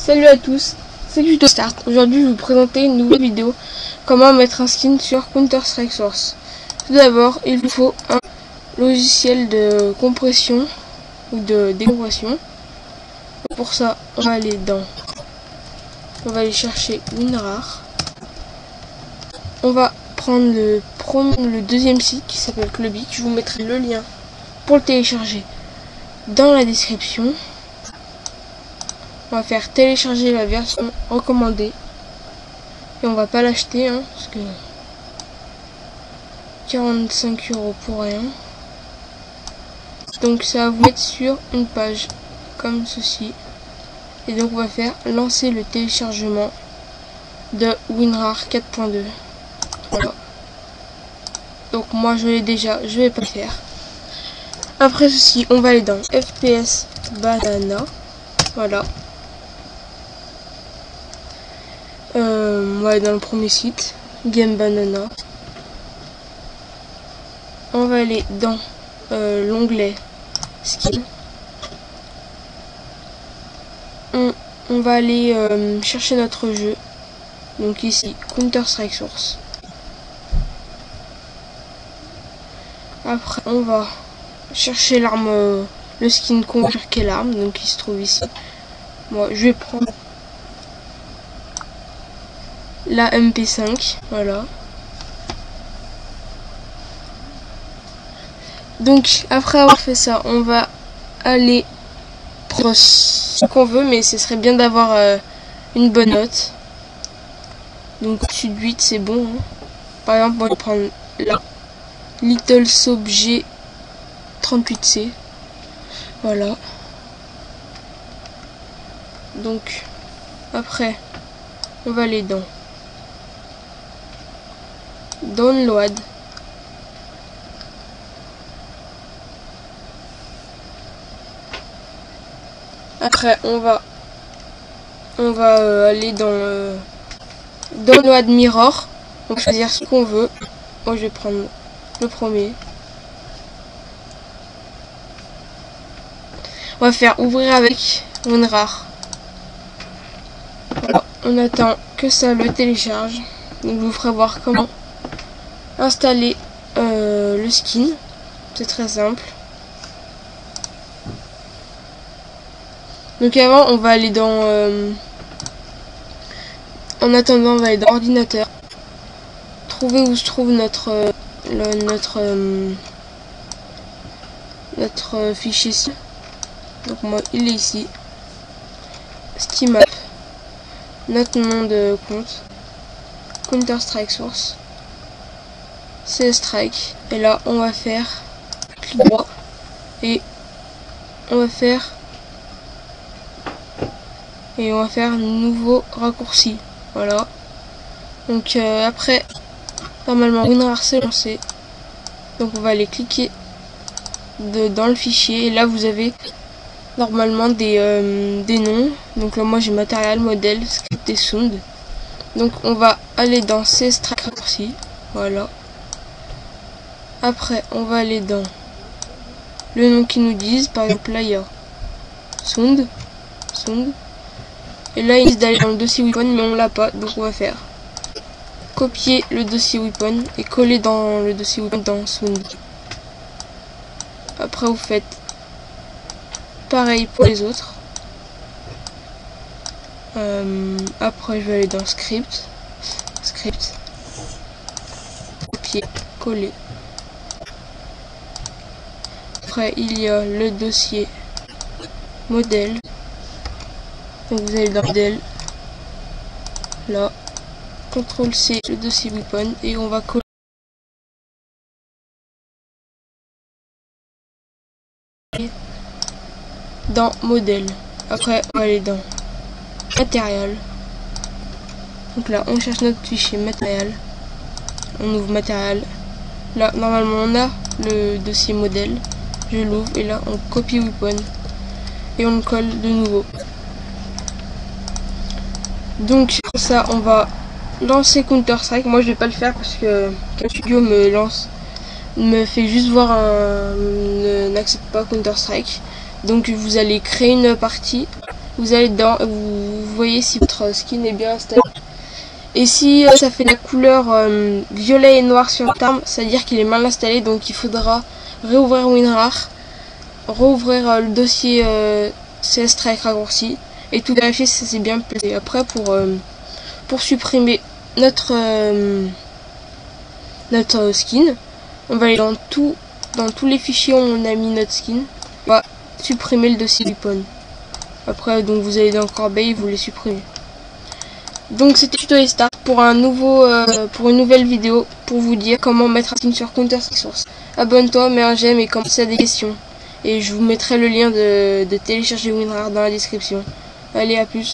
Salut à tous, c'est Tuto Start. Aujourd'hui, je vais vous présenter une nouvelle vidéo comment mettre un skin sur Counter-Strike Source. Tout d'abord, il vous faut un logiciel de compression ou de décompression. Pour ça, on va aller chercher WinRAR. On va prendre le deuxième site qui s'appelle Clubic. Je vous mettrai le lien pour le télécharger dans la description. On va faire télécharger la version recommandée et on va pas l'acheter parce que 45 € pour rien. Donc ça va vous mettre sur une page comme ceci et donc on va faire lancer le téléchargement de WinRAR 4.2. Voilà. Donc moi je l'ai déjà, je vais pas le faire. Après ceci, on va aller dans FPS Banana. Voilà. On va aller dans le premier site, Game Banana. On va aller dans l'onglet Skin. On va aller chercher notre jeu. Donc ici, Counter-Strike Source. Après, on va chercher l'arme, le skin qu'on veut, quelle arme, donc il se trouve ici. Moi, je vais prendre la MP5, voilà. Donc après avoir fait ça, on va aller prendre ce qu'on veut, mais ce serait bien d'avoir une bonne note. Donc au-dessus de 8 c'est bon. Par exemple, moi je vais prendre la Little Soap G 38C. Voilà. Donc après, on va aller dans Download. Après on va aller dans Download Mirror. On va choisir ce qu'on veut. Moi je vais prendre le premier. On va faire ouvrir avec WinRAR. Voilà. On attend que ça le télécharge. Donc je vous ferai voir comment installer le skin. C'est très simple. Donc avant on va aller dans en attendant on va aller dans ordinateur, trouver où se trouve notre fichier ici. Donc moi il est ici, Steam App, notre nom de compte, Counter-Strike Source, CS Strike, et là on va faire clic droit et on va faire nouveau raccourci. Voilà. Donc après normalement WinRAR c'est lancé. Donc on va aller cliquer dans le fichier et là vous avez normalement des noms. Donc là moi j'ai matériel, modèle, script et sound. Donc on va aller dans CS Strike raccourci. Voilà. Après on va aller dans le nom qu'ils nous disent, par exemple là il y a sound. Et là, il dit d'aller dans le dossier weapon, mais on l'a pas, donc on va faire copier le dossier weapon et coller dans le dossier weapon dans sound. Après, vous faites pareil pour les autres. Après, je vais aller dans script, copier, coller. Après, il y a le dossier modèle. Donc vous allez dans modèle, là, CTRL C le dossier weapon et on va coller dans modèle. Après on va aller dans matériel. Donc là on cherche notre fichier matériel, on ouvre matériel. Là normalement on a le dossier modèle, je l'ouvre et là on copie weapon et on le colle de nouveau. Donc ça on va lancer Counter-Strike. Moi je vais pas le faire parce que Studio me fait juste voir n'accepte pas Counter-Strike. Donc vous allez créer une partie, vous allez dedans, vous vous voyez si votre skin est bien installé. Et si ça fait la couleur violet et noir sur votre arme, ça veut dire qu'il est mal installé, donc il faudra réouvrir WinRAR, rouvrir le dossier CS Strike raccourci et tout vérifier si ça s'est bien placé. Après pour supprimer notre skin, on va aller dans tous les fichiers où on a mis notre skin, on va supprimer le dossier weapon. Après donc vous allez dans le corbeil, vous les supprimez. Donc c'était Tuto Start pour pour une nouvelle vidéo pour vous dire comment mettre un skin sur Counter-Strike Source. Abonne-toi, mets un j'aime et comment ça des questions. Et je vous mettrai le lien de télécharger WinRAR dans la description. Allez, à plus.